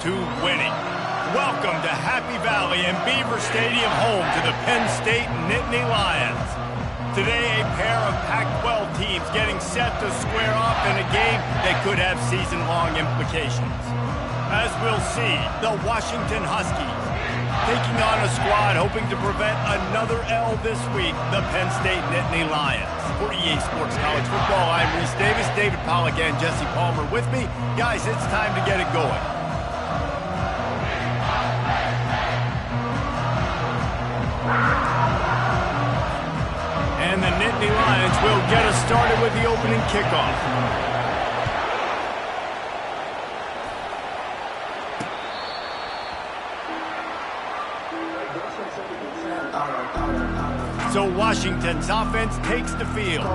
to winning. Welcome to Happy Valley and Beaver Stadium, home to the Penn State Nittany Lions. Today, a pair of Pac-12 teams getting set to square off in a game that could have season-long implications. As we'll see, the Washington Huskies taking on a squad hoping to prevent another L this week, the Penn State Nittany Lions. For EA Sports College Football, I'm Reese Davis, David Pollack, and Jesse Palmer with me. Guys, it's time to get it going. And the Nittany Lions will get us started with the opening kickoff. So Washington's offense takes the field.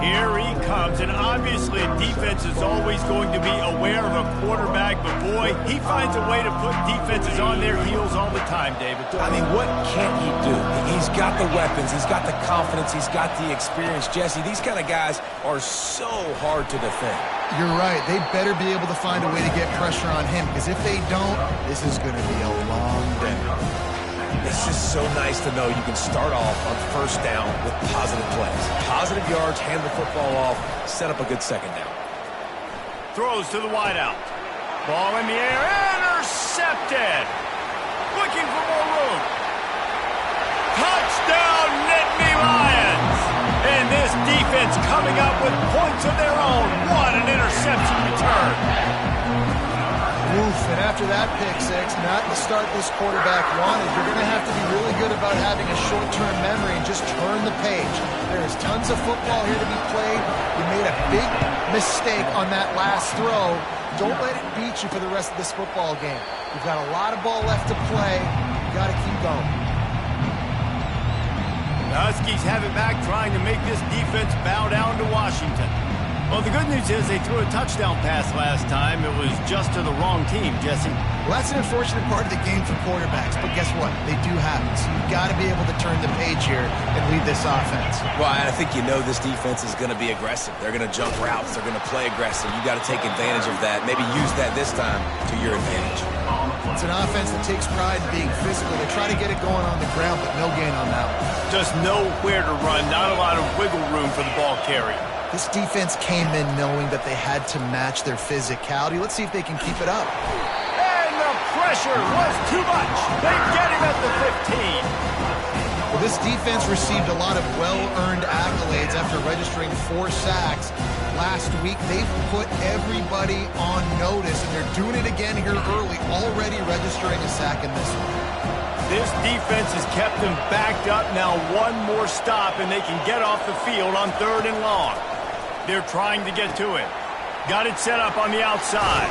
Here he comes, and obviously defense is always going to be aware of a quarterback, but boy, he finds a way to put defenses on their heels all the time, David. I mean, what can't he do? He's got the weapons, he's got the confidence, he's got the experience. Jesse, these kind of guys are so hard to defend. You're right. They better be able to find a way to get pressure on him, because if they don't, this is going to be a long day. It's just so nice to know you can start off on first down with positive plays. Positive yards, hand the football off, set up a good second down. Throws to the wideout. Ball in the air, intercepted. Looking for more room. Touchdown, Nittany Lions. And this defense coming up with points of their own. What an interception return. Oof, and after that pick six, not the start this quarterback wanted. You're going to have to be really good about having a short-term memory and just turn the page. There is tons of football here to be played. You made a big mistake on that last throw. Don't let it beat you for the rest of this football game. You've got a lot of ball left to play. You got to keep going. The Huskies have it back, trying to make this defense bow down to Washington. Well, the good news is they threw a touchdown pass last time. It was just to the wrong team, Jesse. Well, that's an unfortunate part of the game for quarterbacks, but guess what? They do happen. So you've got to be able to turn the page here and lead this offense. Well, I think you know this defense is going to be aggressive. They're going to jump routes. They're going to play aggressive. You got to take advantage of that. Maybe use that this time to your advantage. It's an offense that takes pride in being physical. They try to get it going on the ground, but no gain on that one. Just know where to run. Not a lot of wiggle room for the ball carrier. This defense came in knowing that they had to match their physicality. Let's see if they can keep it up. And the pressure was too much. They get him at the 15. Well, this defense received a lot of well-earned accolades after registering 4 sacks last week. They've put everybody on notice, and they're doing it again here early, already registering a sack in this one. This defense has kept them backed up. Now one more stop, and they can get off the field on 3rd and long. They're trying to get to it. Got it set up on the outside.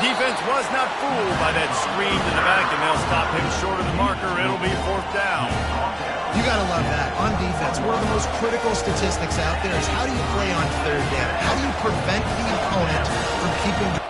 Defense was not fooled by that screen to the back, and they'll stop him short of the marker. It'll be 4th down. You got to love that. On defense, one of the most critical statistics out there is how do you play on 3rd down? How do you prevent the opponent from keeping...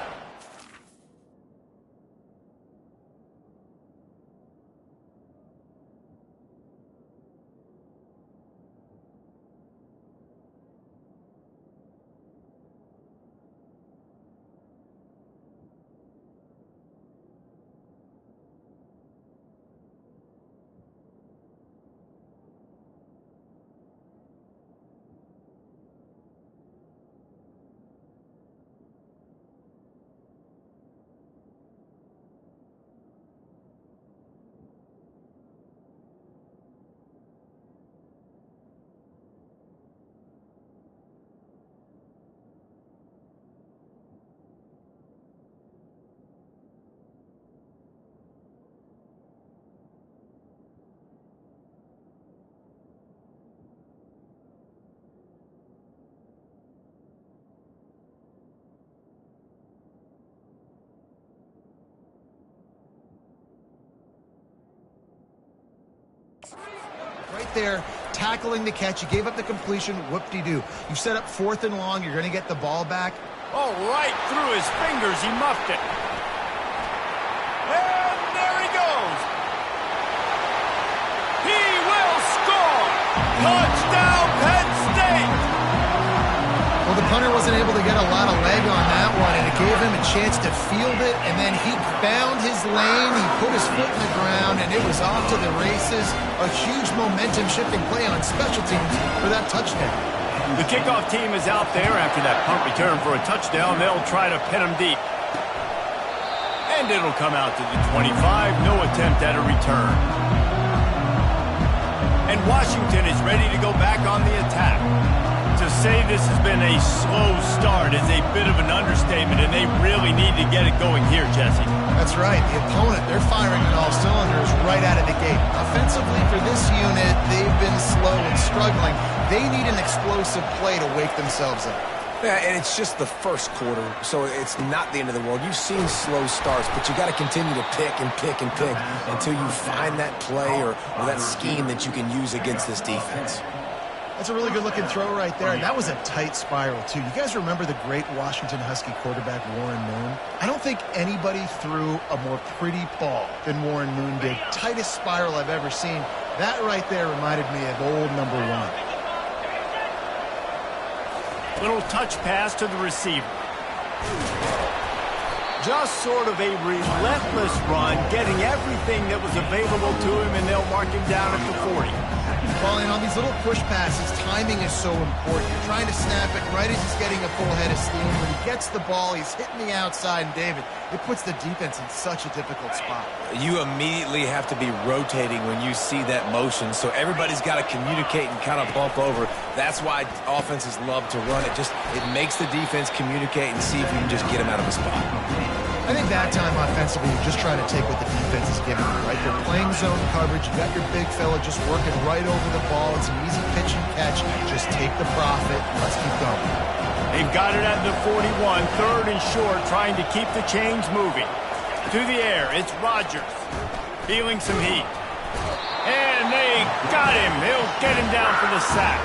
Right there, tackling the catch. You gave up the completion. Whoop-de-doo. You've set up 4th and long. You're going to get the ball back. Oh, right through his fingers. He muffed it. And there he goes. He will score. Touchdown, Penn State. Well, the punter wasn't able to get a lot of leg on that one, and it gave him a chance to field it, and then he found his lane, he put his foot in the ground, and it was off to the races. A huge momentum-shifting play on special teams for that touchdown. The kickoff team is out there after that punt return for a touchdown. They'll try to pin him deep. And it'll come out to the 25. No attempt at a return. And Washington is ready to go back on the attack. To say this has been a slow start is a bit of an understatement, and they really need to get it going here, Jesse. That's right. The opponent, they're firing on all cylinders right out of the gate. Offensively for this unit, they've been slow and struggling. They need an explosive play to wake themselves up. Yeah, and it's just the first quarter, so it's not the end of the world. You've seen slow starts, but you got to continue to pick and pick and pick until you find that play or that scheme that you can use against this defense. That's a really good-looking throw right there. And that was a tight spiral, too. You guys remember the great Washington Husky quarterback Warren Moon? I don't think anybody threw a more pretty ball than Warren Moon did. Tightest spiral I've ever seen. That right there reminded me of old number one. Little touch pass to the receiver. Just sort of a relentless run, getting everything that was available to him, and they'll mark him down at the 40. Well, and on these little push passes, timing is so important. You're trying to snap it right as he's getting a full head of steam. When he gets the ball, he's hitting the outside, and David, it puts the defense in such a difficult spot. You immediately have to be rotating when you see that motion, so everybody's got to communicate and kind of bump over. That's why offenses love to run it. It makes the defense communicate and see if you can just get him out of a spot. I think that time offensively, you're just trying to take what the defense is giving you, right? They're playing zone coverage. You got your big fella just working right over the ball. It's an easy pitch and catch. Just take the profit. Let's keep going. They've got it at the 41, third and short, trying to keep the chains moving. To the air, it's Rodgers, feeling some heat. And they got him. They'll get him down for the sack.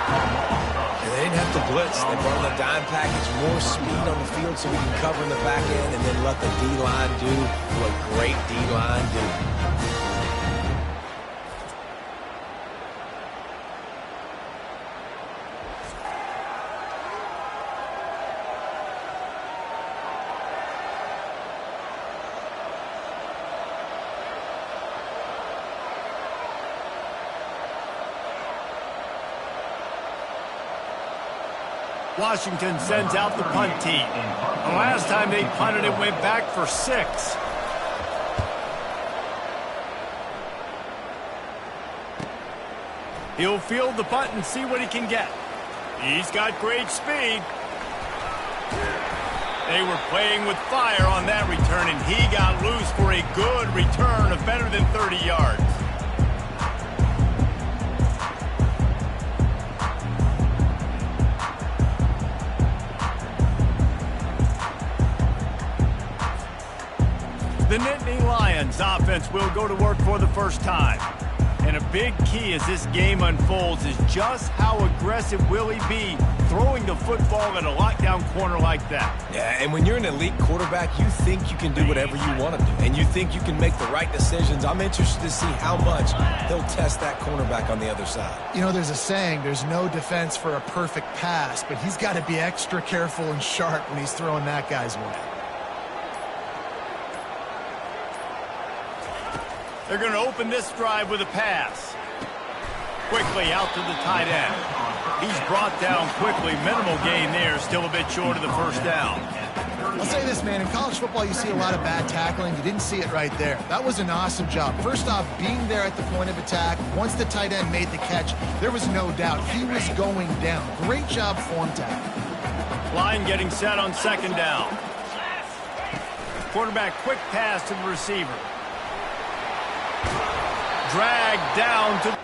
They didn't have to blitz. They brought in the dime package, more speed on the field so we can cover in the back end and then let the D-line do what great D-line do. Washington sends out the punt team. The last time they punted, it went back for 6. He'll field the punt and see what he can get. He's got great speed. They were playing with fire on that return, and he got loose for a good return of better than 30 yards. The Nittany Lions offense will go to work for the first time. And a big key as this game unfolds is just how aggressive will he be throwing the football at a lockdown corner like that. Yeah, and when you're an elite quarterback, you think you can do whatever you want to do, and you think you can make the right decisions. I'm interested to see how much he'll test that cornerback on the other side. You know, there's a saying, there's no defense for a perfect pass, but he's got to be extra careful and sharp when he's throwing that guy's way. They're going to open this drive with a pass. Quickly out to the tight end. He's brought down quickly. Minimal gain there. Still a bit short of the first down. I'll say this, man. In college football, you see a lot of bad tackling. You didn't see it right there. That was an awesome job. First off, being there at the point of attack. Once the tight end made the catch, there was no doubt he was going down. Great job form tackle. Line getting set on second down. Quarterback quick pass to the receiver. Dragged down to...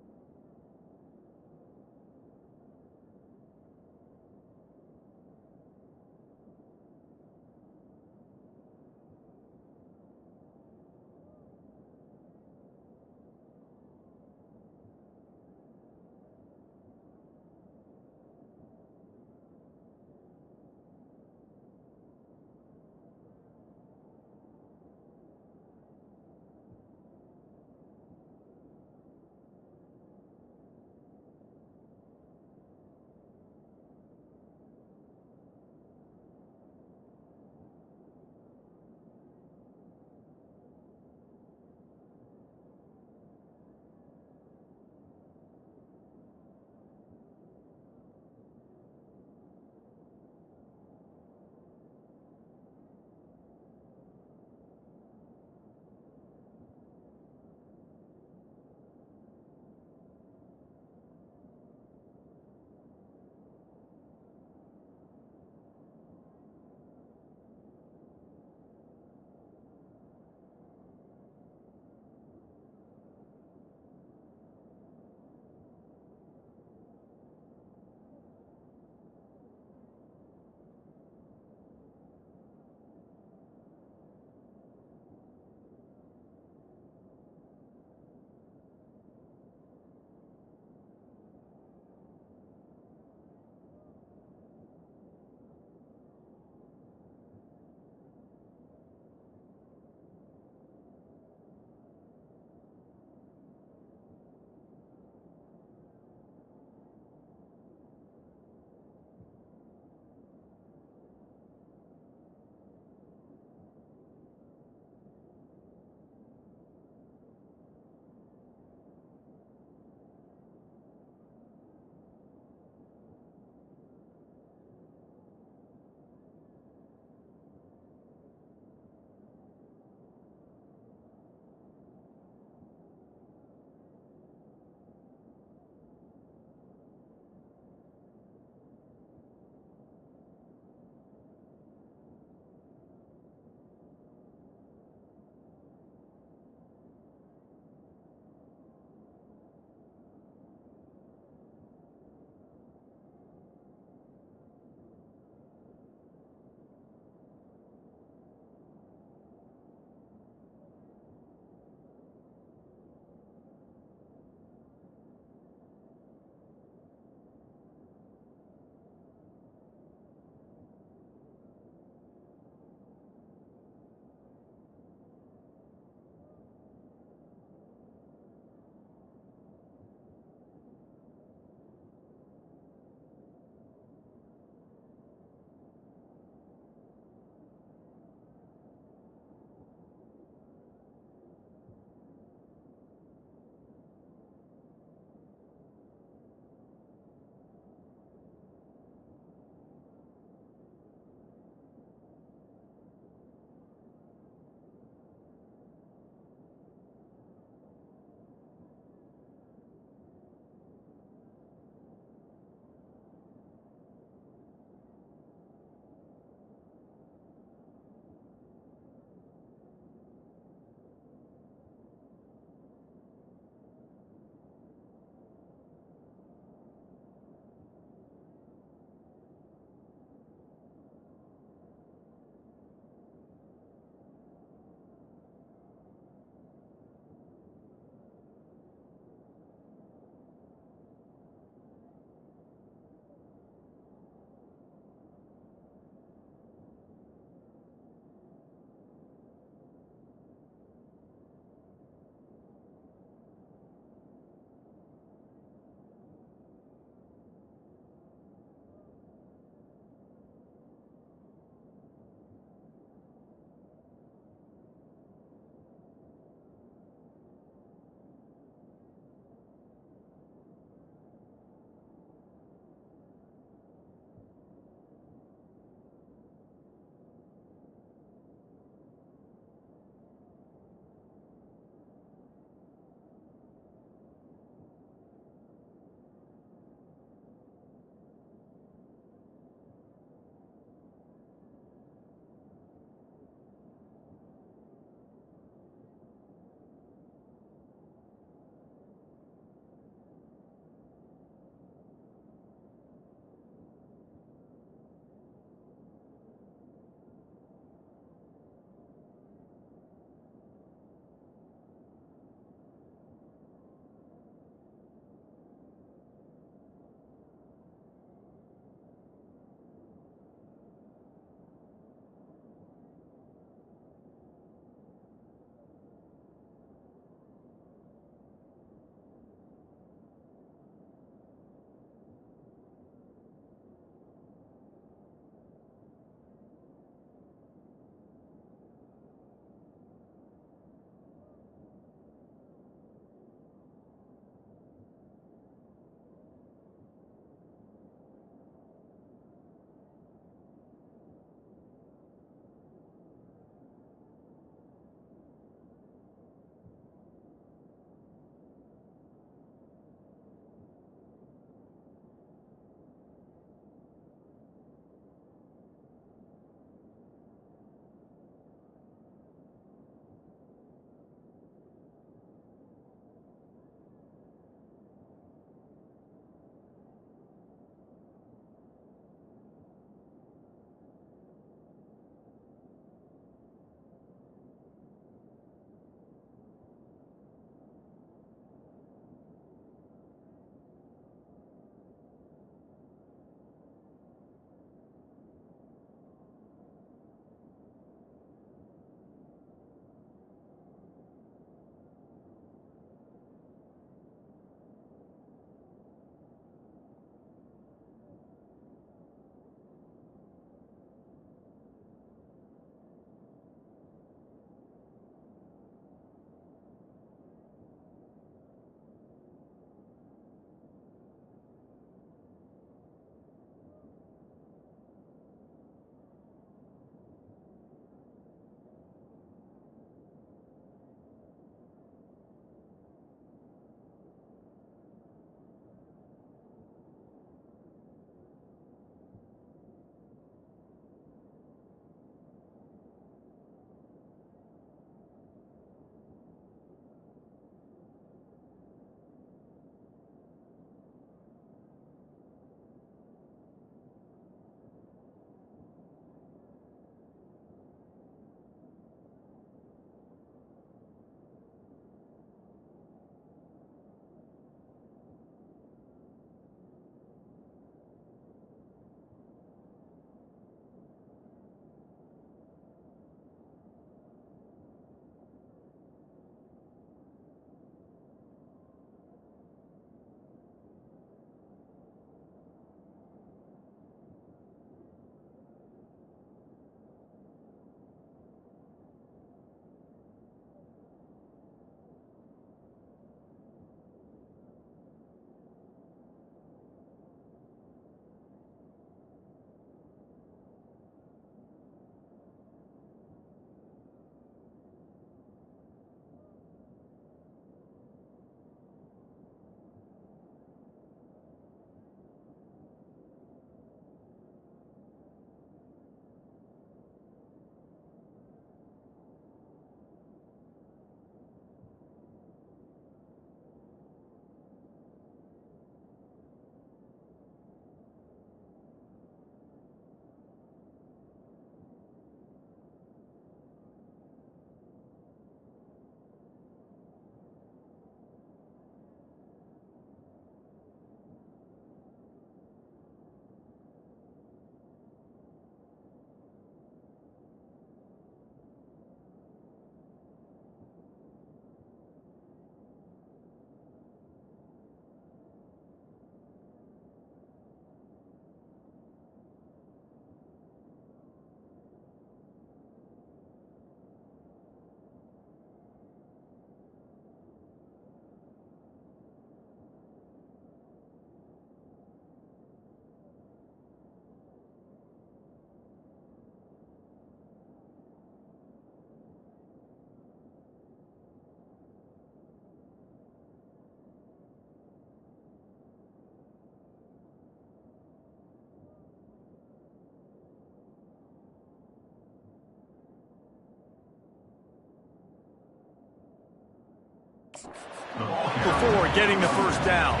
before getting the first down.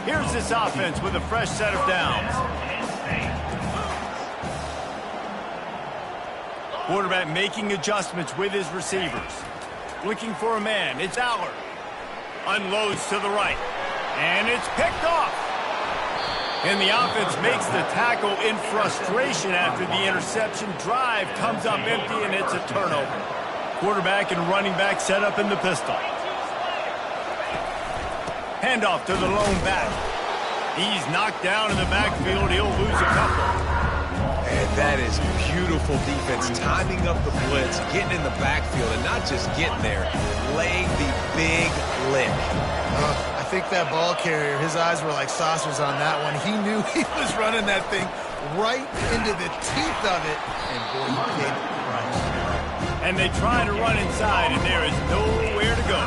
Here's this offense with a fresh set of downs. Quarterback making adjustments with his receivers. Looking for a man. It's Allard. Unloads to the right. And it's picked off. And the offense makes the tackle in frustration after the interception. Drive comes up empty, and it's a turnover. Quarterback and running back set up in the pistol. Handoff to the lone back. He's knocked down in the backfield. He'll lose a couple. And that is beautiful defense, timing up the blitz, getting in the backfield, and not just getting there, laying the big lick. I think that ball carrier, his eyes were like saucers on that one. He knew he was running that thing right into the teeth of it, and boy, he paid the price. And they try to run inside, and there is nowhere to go.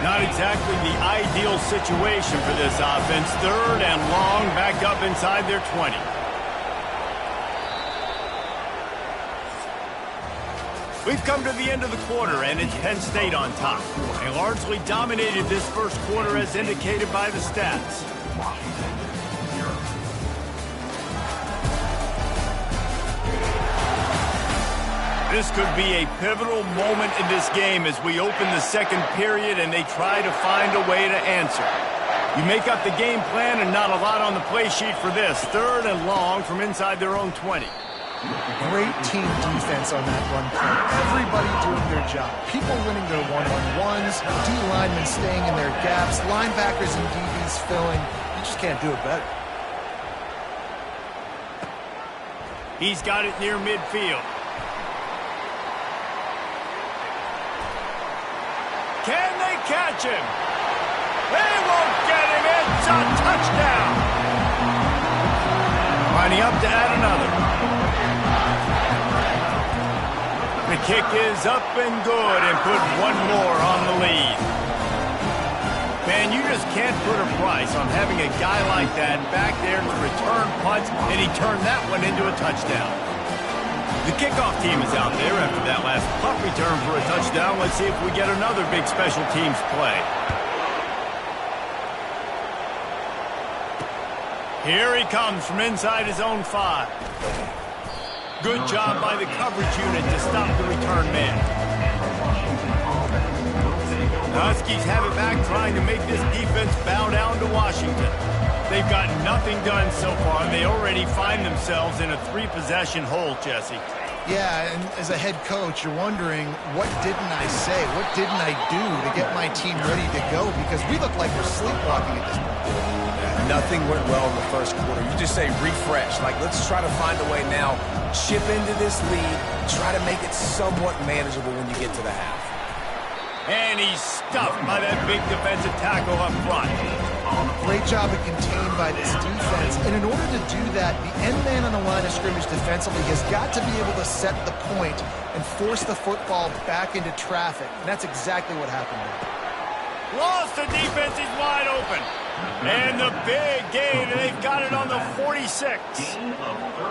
Not exactly the ideal situation for this offense. Third and long, back up inside their 20. We've come to the end of the quarter, and it's Penn State on top. They largely dominated this first quarter as indicated by the stats. This could be a pivotal moment in this game as we open the second period and they try to find a way to answer. You make up the game plan and not a lot on the play sheet for this. Third and long from inside their own 20. Great team defense on that run play. Everybody doing their job. People winning their one-on-ones, D linemen staying in their gaps, linebackers and DBs filling. You just can't do it better. He's got it near midfield. Can they catch him? They won't get him. It's a touchdown. Lining up to add another. The kick is up and good and put one more on the lead. Man, you just can't put a price on having a guy like that back there to return punts, and he turned that one into a touchdown. The kickoff team is out there after that last punt return for a touchdown. Let's see if we get another big special teams play. Here he comes from inside his own 5. Good job by the coverage unit to stop the return man. The Huskies have it back, trying to make this defense bow down to Washington. They've got nothing done so far. They already find themselves in a 3-possession hole, Jesse. Yeah, and as a head coach, you're wondering, what didn't I say? What didn't I do to get my team ready to go? Because we look like we're sleepwalking at this point. Nothing went well in the first quarter. You just say refresh. Like, let's try to find a way now, chip into this lead, try to make it somewhat manageable when you get to the half. And he's stuffed by that big defensive tackle up front. Great job of contained by this defense. And in order to do that, the end man on the line of scrimmage defensively has got to be able to set the point and force the football back into traffic. And that's exactly what happened there. Lost the defense, he's wide open. And the big gain, and they've got it on the 46.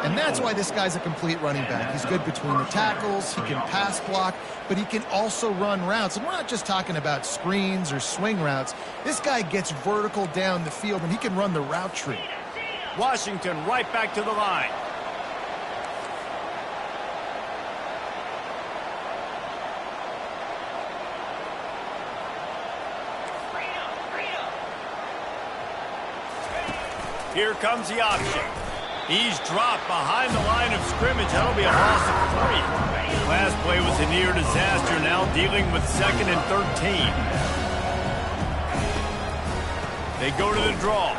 And that's why this guy's a complete running back. He's good between the tackles, he can pass block, but he can also run routes. And we're not just talking about screens or swing routes. This guy gets vertical down the field, and he can run the route tree. Washington right back to the line. Here comes the option. He's dropped behind the line of scrimmage. That'll be a loss of 3. Last play was a near disaster. Now dealing with 2nd and 13. They go to the draw.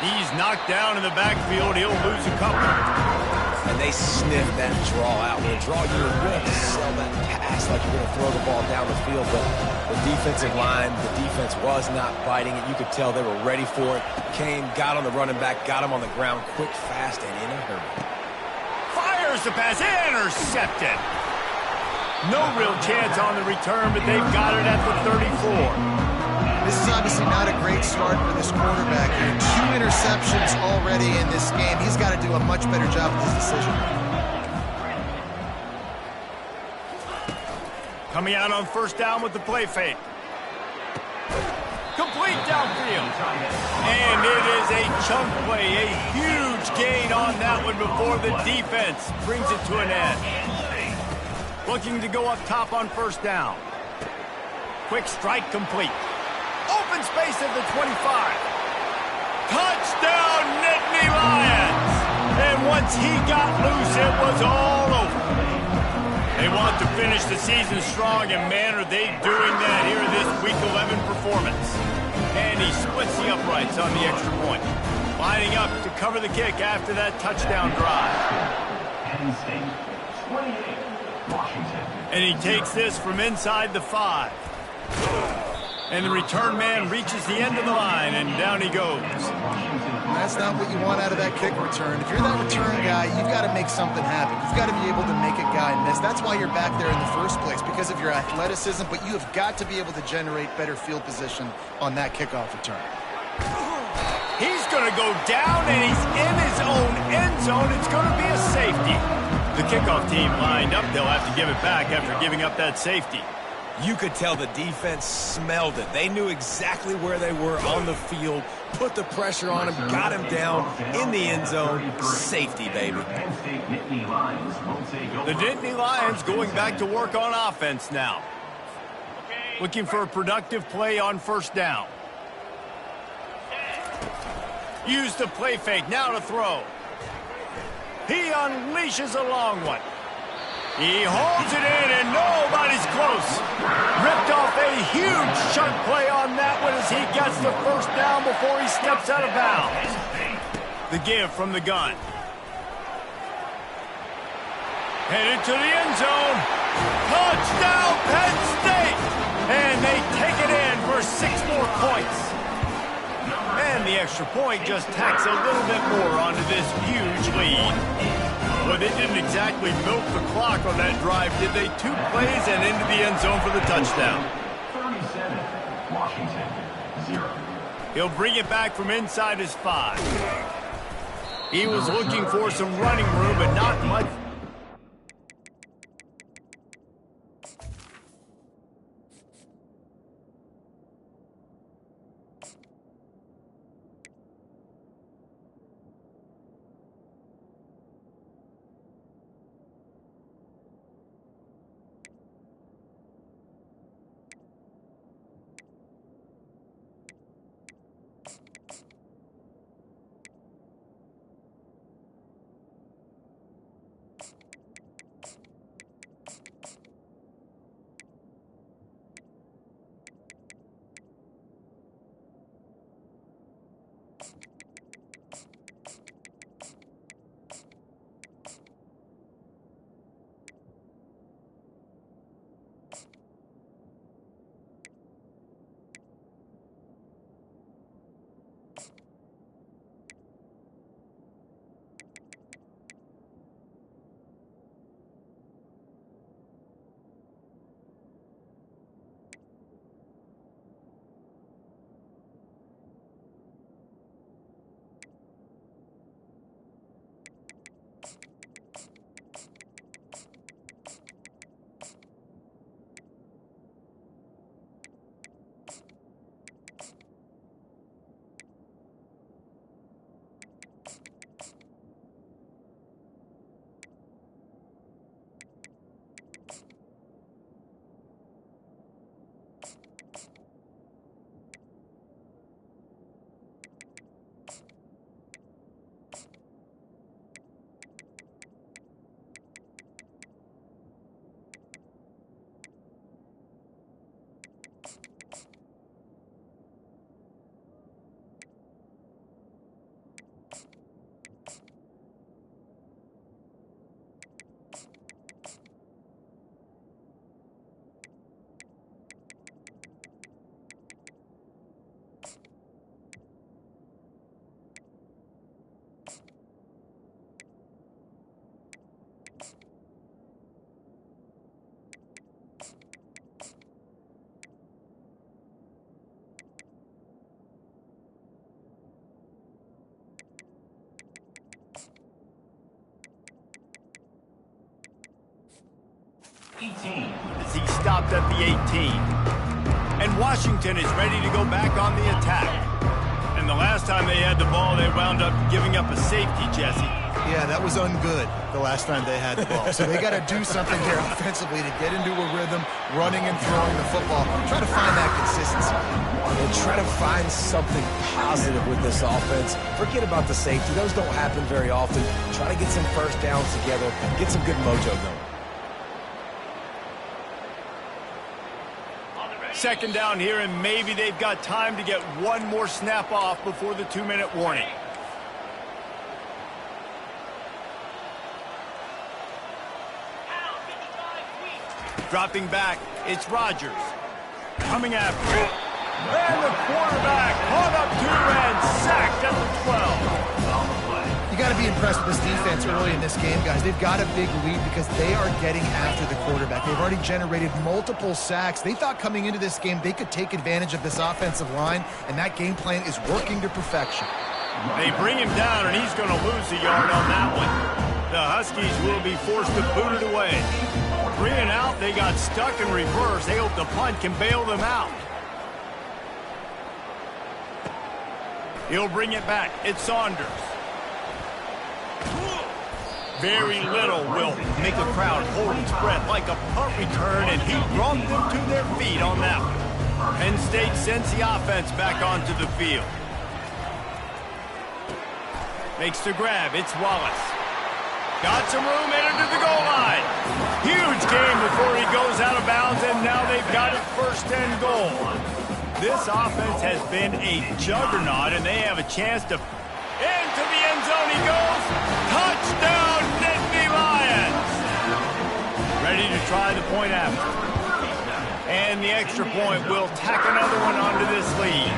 He's knocked down in the backfield. He'll lose a couple. And they sniff that draw out. With a draw, you have to sell that pass like you're going to throw the ball down the field. But the defensive line, the defense was not biting it. You could tell they were ready for it. Came, got on the running back, got him on the ground quick, fast, and in a hurry. Fires the pass, intercepted. No real chance on the return, but they've got it at the 34. This is obviously not a great start for this quarterback here. 2 interceptions already in this game. He's got to do a much better job with his decision. Coming out on first down with the play fake. Complete downfield. And it is a chunk play, a huge gain on that one before the defense brings it to an end. Looking to go up top on first down. Quick strike complete. Open space at the 25. Touchdown, Nittany Lions! And once he got loose, it was all over. They want to finish the season strong, and man, are they doing that here in this Week 11 performance. And he splits the uprights on the extra point. Lining up to cover the kick after that touchdown drive. Penn State, 28, Washington. And he takes this from inside the 5. And the return man reaches the end of the line, and down he goes. That's not what you want out of that kick return. If you're that return guy, you've got to make something happen. You've got to be able to make a guy miss. That's why you're back there in the first place, because of your athleticism, but you have got to be able to generate better field position on that kickoff return. He's going to go down, and he's in his own end zone. It's going to be a safety. The kickoff team lined up. They'll have to give it back after giving up that safety. You could tell the defense smelled it. They knew exactly where they were on the field, put the pressure on him, got him down in the end zone. Safety, baby. The Nittany Lions going back to work on offense now. Looking for a productive play on first down. Use the play fake, now to throw. He unleashes a long one. He holds it in, and nobody's close. Ripped off a huge chunk play on that one as he gets the first down before he steps out of bounds. The give from the gun. Headed to the end zone. Touchdown, Penn State! And they take it in for 6 more points. And the extra point just tacks a little bit more onto this huge lead. Well, they didn't exactly milk the clock on that drive, did they? 2 plays and into the end zone for the touchdown. 37, Washington, 0. He'll bring it back from inside his 5. He was looking for some running room, but not much. 18. As he stopped at the 18. And Washington is ready to go back on the attack. And the last time they had the ball, they wound up giving up a safety, Jesse. Yeah, that was ungood the last time they had the ball. So they got to do something here offensively to get into a rhythm, running and throwing the football. Try to find that consistency. And try to find something positive with this offense. Forget about the safety. Those don't happen very often. Try to get some first downs together, get some good mojo going. Second down here, and maybe they've got time to get one more snap off before the 2-minute warning. Dropping back, it's Rodgers. Coming after it. And the quarterback caught up to and sacked at the 12. You got to be impressed with this defense early in this game, guys. They've got a big lead because they are getting after the quarterback. They've already generated multiple sacks. They thought coming into this game they could take advantage of this offensive line, and that game plan is working to perfection. They bring him down, and he's going to lose a yard on that one. The Huskies will be forced to boot it away. 3 and out, they got stuck in reverse. They hope the punt can bail them out. He'll bring it back. It's Saunders. Very little will make a crowd hold its breath like a punt return, and he brought them to their feet on that one. Penn State sends the offense back onto the field. Makes the grab. It's Wallace. Got some room, entered to the goal line. Huge game before he goes out of bounds, and now they've got it first and goal. This offense has been a juggernaut, and they have a chance to... Into the end zone he goes. Touchdown, Nittany Lions. Ready to try the point after. And the extra point will tack another one onto this lead.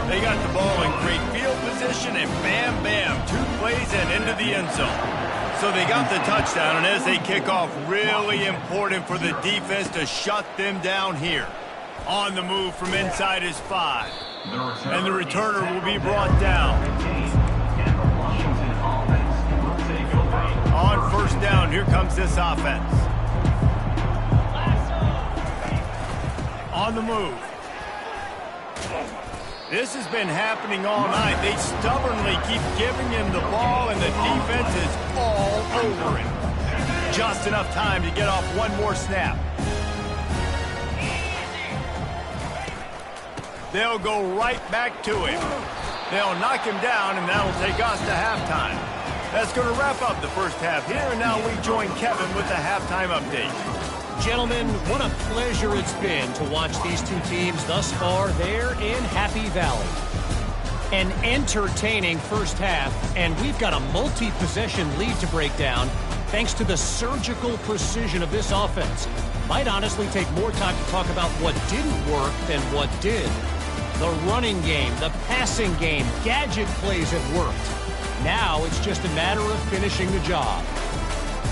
They got the ball in great field position, and bam, bam, 2 plays and into the end zone. So they got the touchdown, and as they kick off, really important for the defense to shut them down here. On the move from inside his 5. And the returner will be brought down. On first down, here comes this offense. On the move. This has been happening all night. They stubbornly keep giving him the ball, and the defense is all over him. Just enough time to get off one more snap. They'll go right back to him. They'll knock him down, and that'll take us to halftime. That's going to wrap up the first half here, and now we join Kevin with the halftime update. Gentlemen, what a pleasure it's been to watch these two teams thus far there in Happy Valley. An entertaining first half, and we've got a multi-possession lead to break down thanks to the surgical precision of this offense. Might honestly take more time to talk about what didn't work than what did. The running game, the passing game, gadget plays have worked. Now it's just a matter of finishing the job.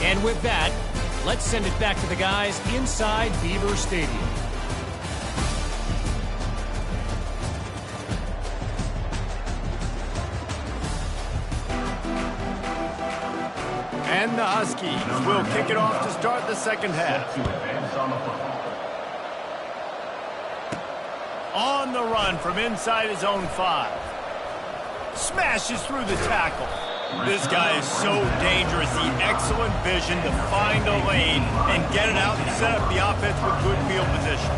And with that, let's send it back to the guys inside Beaver Stadium. And the Huskies will kick it off to start the second half. On the run from inside his own 5. Smashes through the tackle. This guy is so dangerous. The excellent vision to find a lane and get it out and set up the offense with good field position.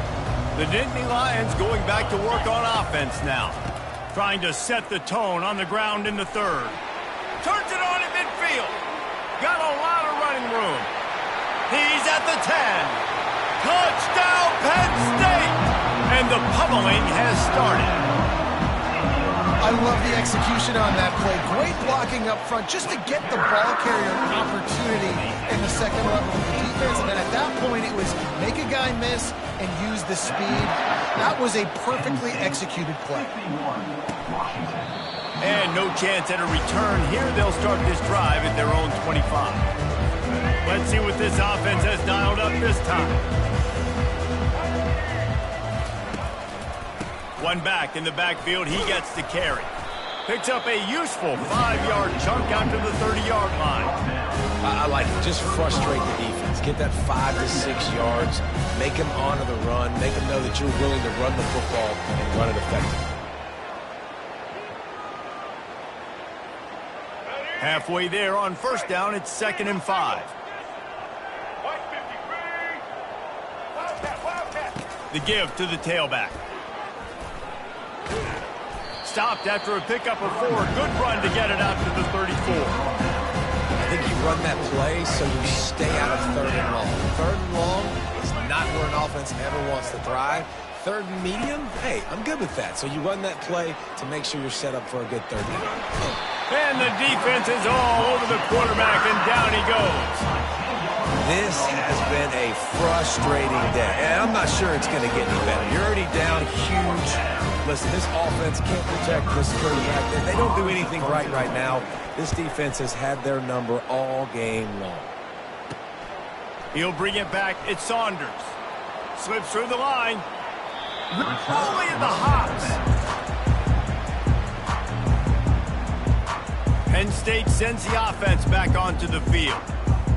The Nittany Lions going back to work on offense now. Trying to set the tone on the ground in the third. Turns it on in midfield. Got a lot of running room. He's at the 10. Touchdown, Penn State! And the pummeling has started. I love the execution on that play. Great blocking up front just to get the ball carrier an opportunity in the second level of the defense. And then at that point, it was make a guy miss and use the speed. That was a perfectly executed play. And no chance at a return here. They'll start this drive at their own 25. Let's see what this offense has dialed up this time. One back in the backfield, he gets the carry. Picks up a useful 5-yard chunk out to the 30-yard line. I like it. Just frustrate the defense. offense. Get that 5 to 6 yards. Make them honor the run. Make them know that you're willing to run the football and run it effectively. Halfway there on first down, it's 2nd and 5. The give to the tailback. Stopped after a pickup of 4. Good run to get it out to the 34. I think you run that play so you stay out of 3rd and long. 3rd and long is not where an offense ever wants to thrive. 3rd and medium, hey, I'm good with that. So you run that play to make sure you're set up for a good 3rd down. And the defense is all over the quarterback, and down he goes. This has been a frustrating day, and I'm not sure it's going to get any better. You're already down huge. Listen, this offense can't protect this quarterback. They don't do anything right now. This defense has had their number all game long. He'll bring it back. It's Saunders. Slips through the line. Only in the hops. Penn State sends the offense back onto the field.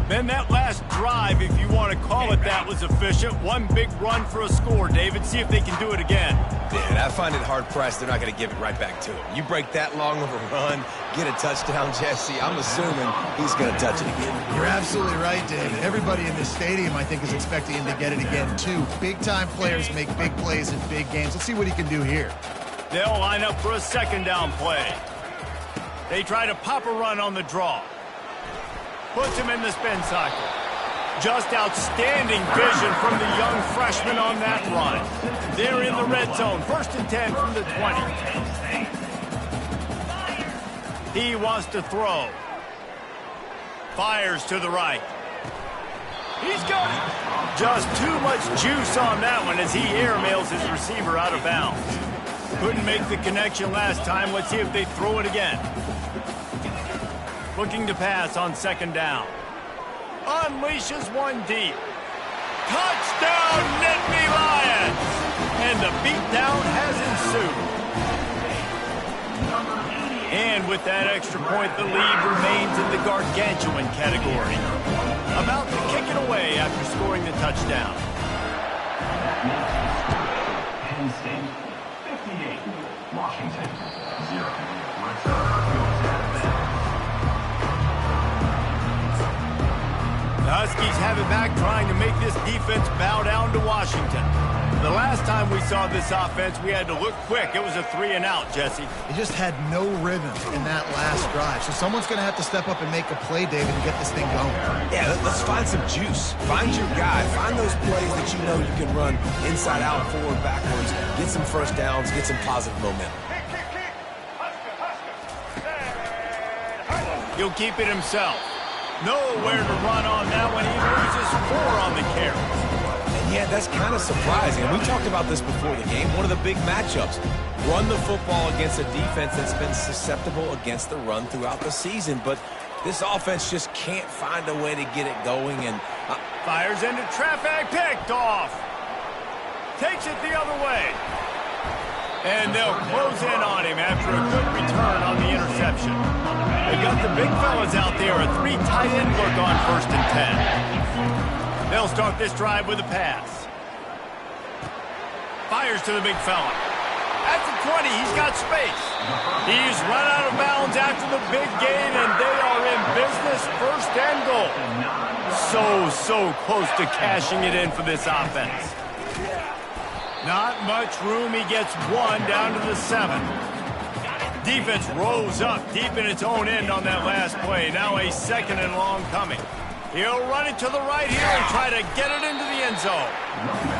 Then that last drive, if you want to call it that, was efficient. One big run for a score, David. See if they can do it again. Yeah, I find it hard-pressed. They're not going to give it right back to him. You break that long of a run, get a touchdown, Jesse, I'm assuming he's going to touch it again. You're absolutely right, David. Everybody in this stadium, I think, is expecting him to get it again, too. Big-time players make big plays in big games. Let's see what he can do here. They'll line up for a 2nd down play. They try to pop a run on the draw. Puts him in the spin cycle. Just outstanding vision from the young freshman on that run. They're in the red zone. 1st and 10 from the 20. He wants to throw. Fires to the right. He's got it. Just too much juice on that one as he airmails his receiver out of bounds. Couldn't make the connection last time. Let's see if they throw it again. Looking to pass on 2nd down. Unleashes one deep. Touchdown, Nittany Lions! And the beatdown has ensued. And with that extra point, the lead remains in the gargantuan category. About to kick it away after scoring the touchdown. Penn State 58, Washington 0. The Huskies have it back, trying to make this defense bow down to Washington. The last time we saw this offense, we had to look quick. It was a 3-and-out, Jesse. He just had no rhythm in that last drive. So someone's going to have to step up and make a play, David, and get this thing going. Yeah, let's find some juice. Find your guy. Find those plays that you know you can run inside out, forward, backwards. Get some first downs. Get some positive momentum. He'll keep it himself. Nowhere to run on that one. He loses 4 on the carry. And yeah, that's kind of surprising. We talked about this before the game. One of the big matchups. Run the football against a defense that's been susceptible against the run throughout the season. But this offense just can't find a way to get it going. And fires into traffic. Picked off. Takes it the other way. And they'll close in on him after a good return on the interception. They got the big fellas out there, a 3 tight end look on 1st and 10. They'll start this drive with a pass. Fires to the big fella. At the 20, he's got space. He's run out of bounds after the big gain, and they are in business, 1st and goal. So close to cashing it in for this offense. Not much room. He gets 1 down to the 7. Defense rolls up deep in its own end on that last play. Now a 2nd and long coming. He'll run it to the right here and try to get it into the end zone.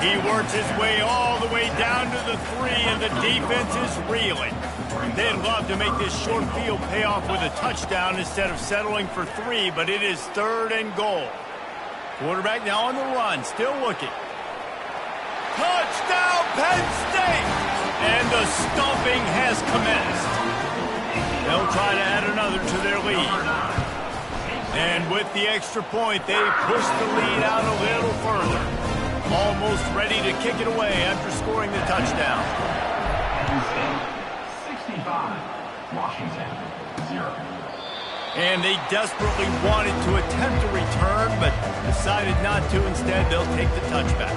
He works his way all the way down to the 3, and the defense is reeling. They'd love to make this short field pay off with a touchdown instead of settling for 3, but it is 3rd and goal. Quarterback now on the run, still looking. Touchdown, Penn State! And the stomping has commenced. They'll try to add another to their lead. And with the extra point, they push the lead out a little further. Almost ready to kick it away after scoring the touchdown. Penn State 65, Washington 0. And they desperately wanted to attempt a return, but decided not to. Instead, they'll take the touchback.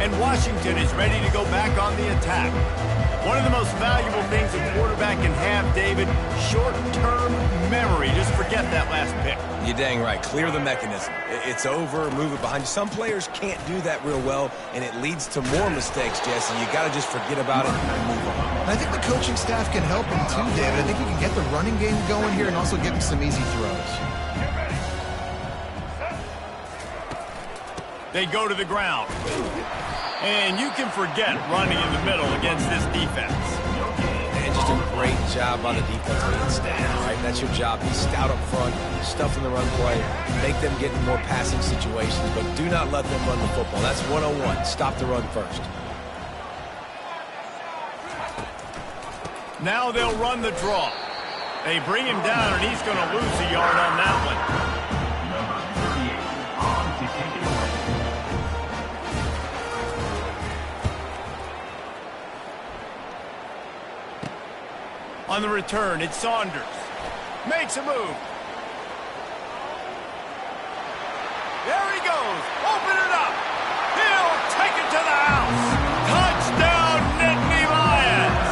And Washington is ready to go back on the attack. One of the most valuable things a quarterback can have, David, short-term memory. Just forget that last pick. You're dang right. Clear the mechanism. It's over, move it behind you. Some players can't do that real well, and it leads to more mistakes, Jesse. You got to just forget about it and move on. And I think the coaching staff can help him too, David. I think he can get the running game going here and also give him some easy throws. They go to the ground. And you can forget running in the middle against this defense. And just a great job on the defense being stout. Right? That's your job. Be stout up front, stuff in the run play, make them get in more passing situations, but do not let them run the football. That's 101. Stop the run first. Now they'll run the draw. They bring him down, and he's going to lose a yard on that one. On the return, it's Saunders. Makes a move. There he goes. Open it up. He'll take it to the house. Touchdown, Nittany Lions.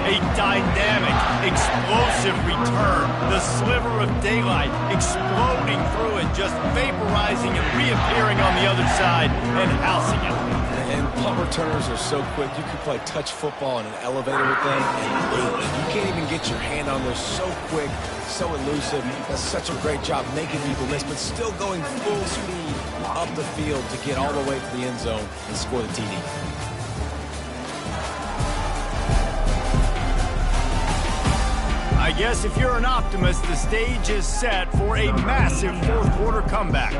A dynamic, explosive return. The sliver of daylight exploding through it, just vaporizing and reappearing on the other side and housing it. And punt returners are so quick. You can play touch football in an elevator with them and lose. You can't even get your hand on there. So quick, so elusive. Does such a great job making people miss, but still going full speed up the field to get all the way to the end zone and score the TD. I guess if you're an optimist, the stage is set for a massive fourth quarter comeback.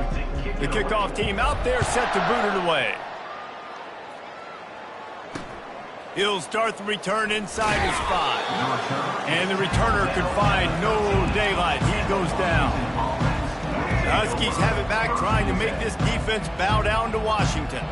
The kickoff team out there set to boot it away. He'll start the return inside his 5. And the returner could find no daylight. He goes down. The Huskies have it back, trying to make this defense bow down to Washington.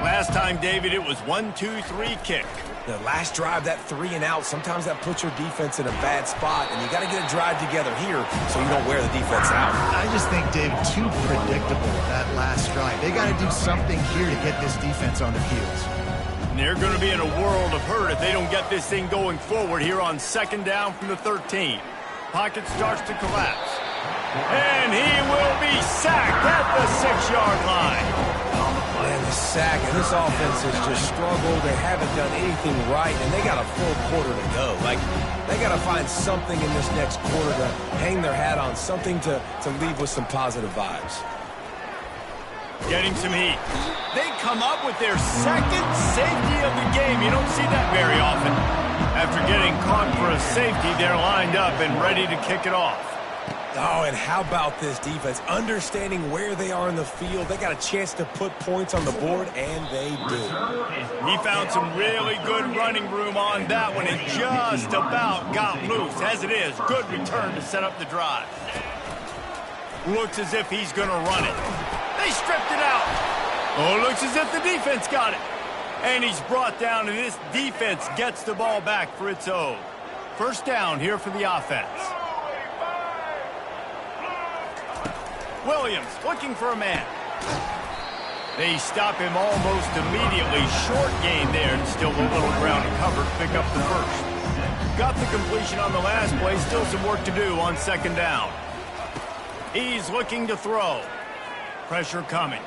Last time, David, it was 1-2-3 kick. The last drive, that 3 and out, sometimes that puts your defense in a bad spot, and you got to get a drive together here so you don't wear the defense out. I just think, Dave, too predictable, that last drive. They got to do something here to get this defense on their heels. They're going to be in a world of hurt if they don't get this thing going forward here on second down from the 13. Pocket starts to collapse. And he will be sacked at the 6-yard line. And the sack, and this offense has just struggled. They haven't done anything right, and they got a full quarter to go. Like, they got to find something in this next quarter to hang their hat on, something to leave with some positive vibes. Getting some heat. They come up with their second safety of the game. You don't see that very often. After getting caught for a safety, they're lined up and ready to kick it off. Oh, and how about this defense? Understanding where they are in the field. They got a chance to put points on the board, and they do. He found some really good running room on that one and just about got loose. As it is, good return to set up the drive. Looks as if he's going to run it. They stripped it out. Oh, looks as if the defense got it. And he's brought down, and this defense gets the ball back for its own. First down here for the offense. Williams looking for a man. They stop him almost immediately. Short gain there, and still a little ground to cover to pick up the first. Got the completion on the last play. Still some work to do on second down. He's looking to throw. Pressure coming.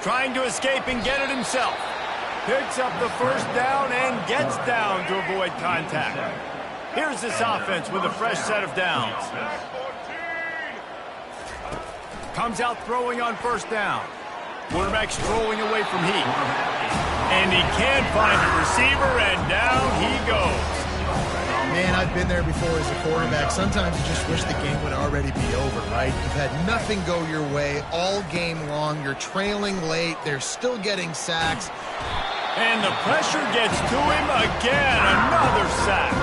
Trying to escape and get it himself. Picks up the first down and gets down to avoid contact. Here's this offense with a fresh set of downs. Comes out throwing on first down. Quarterback strolling away from heat. And he can't find a receiver, and down he goes. Man, I've been there before as a quarterback. Sometimes you just wish the game would already be over, right? You've had nothing go your way all game long. You're trailing late. They're still getting sacks. And the pressure gets to him again. Another sack.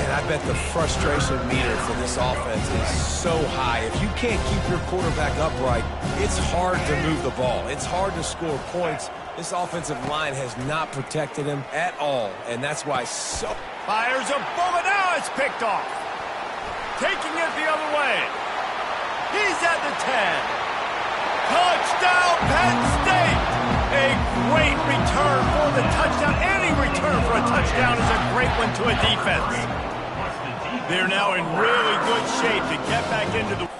And I bet the frustration meter for this offense is so high. If you can't keep your quarterback upright, it's hard to move the ball. It's hard to score points. This offensive line has not protected him at all, and that's why so... Fires a bullet. Now it's picked off. taking it the other way. He's at the 10. Touchdown, Penn State! A great return for the touchdown. Any return for a touchdown is a great one to a defense. They're now in really good shape to get back into the...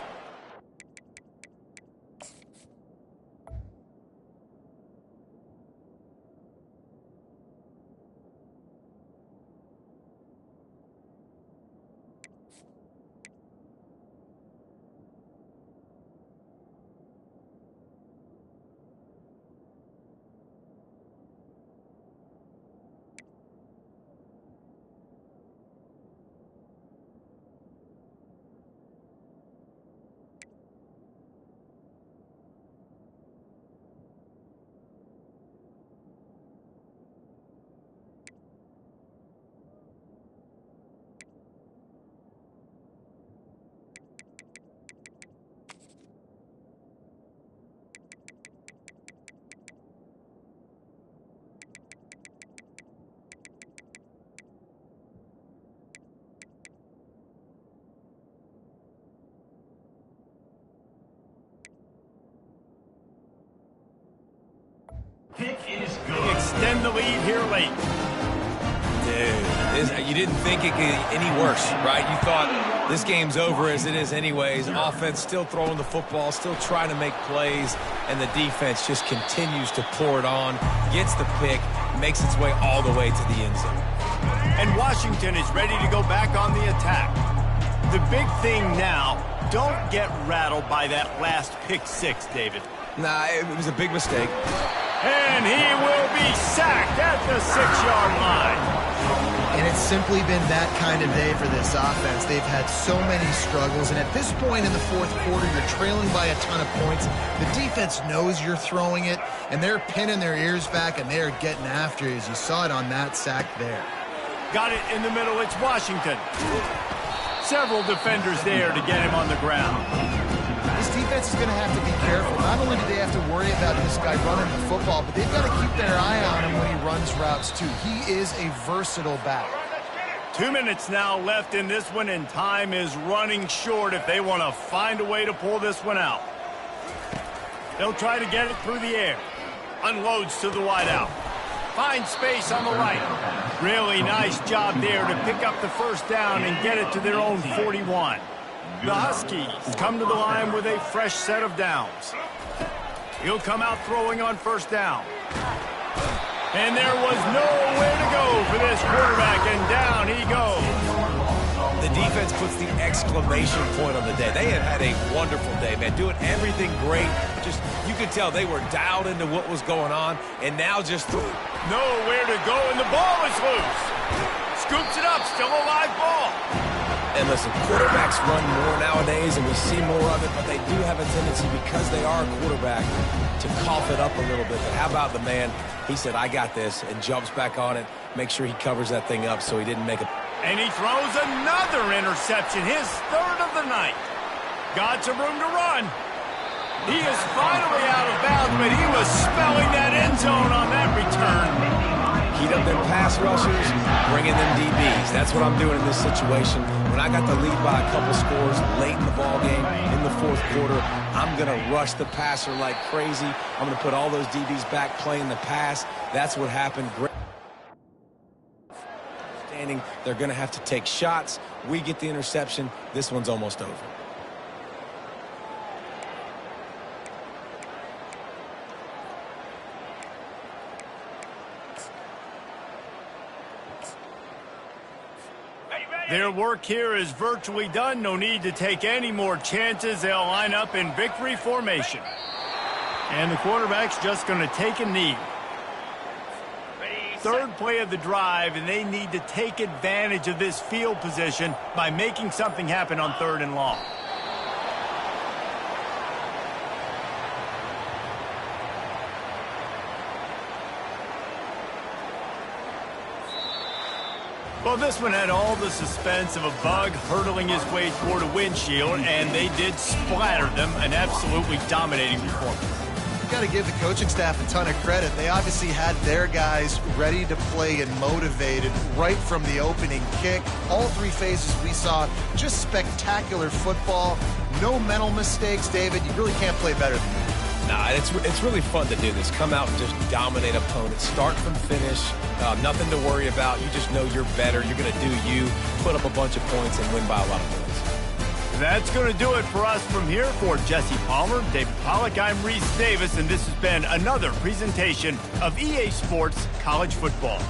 Pick is They good. extend the lead here late. Dude, you didn't think it could get any worse, right? You thought this game's over as it is anyways. Offense still throwing the football, still trying to make plays, and the defense just continues to pour it on, gets the pick, makes its way all the way to the end zone. And Washington is ready to go back on the attack. The big thing now, don't get rattled by that last pick six, David. Nah, it was a big mistake. And he will be sacked at the 6-yard line. And it's simply been that kind of day for this offense. They've had so many struggles, and at this point in the fourth quarter, you're trailing by a ton of points. The defense knows you're throwing it, and they're pinning their ears back, and they're getting after it, as you saw it on that sack there. Got it in the middle, it's Washington. Several defenders there to get him on the ground. This defense is going to have to be careful. Not only do they have to worry about this guy running the football, but they've got to keep their eye on him when he runs routes, too. He is a versatile back. 2 minutes now left in this one, and time is running short if they want to find a way to pull this one out. They'll try to get it through the air. Unloads to the wideout. Finds space on the right. Really nice job there to pick up the first down and get it to their own 41. The Huskies come to the line with a fresh set of downs. He'll come out throwing on first down. And there was nowhere to go for this quarterback, and down he goes. The defense puts the exclamation point on the day. They have had a wonderful day, man. Doing everything great. Just, you could tell they were dialed into what was going on, and now just... Nowhere to go, and the ball is loose. Scoops it up, still a live ball. And listen, quarterbacks run more nowadays, and we see more of it, but they do have a tendency, because they are a quarterback, to cough it up a little bit. But how about the man? He said, I got this, and jumps back on it, make sure he covers that thing up so he didn't make a... And he throws another interception, his third of the night. Got some room to run. He is finally out of bounds, but he was spelling that end zone on that return. Heat up them pass rushers, bring in them DBs. That's what I'm doing in this situation. When I got the lead by a couple scores late in the ball game, in the fourth quarter, I'm going to rush the passer like crazy. I'm going to put all those DBs back playing the pass. That's what happened. Great. They're going to have to take shots. We get the interception. This one's almost over. Their work here is virtually done. No need to take any more chances. They'll line up in victory formation. And the quarterback's just going to take a knee. Third play of the drive, and they need to take advantage of this field position by making something happen on 3rd and long. Well, this one had all the suspense of a bug hurtling his way toward a windshield, and they did splatter them. An absolutely dominating performance. got to give the coaching staff a ton of credit. They obviously had their guys ready to play and motivated right from the opening kick. All three phases we saw, just spectacular football. No mental mistakes, David. You really can't play better than that. Nah, it's really fun to do this. Come out and just dominate opponents. Start from finish. Nothing to worry about. You just know you're better. You're going to do you, put up a bunch of points, and win by a lot of points. That's going to do it for us from here. For Jesse Palmer, David Pollack, I'm Reese Davis, and this has been another presentation of EA Sports College Football.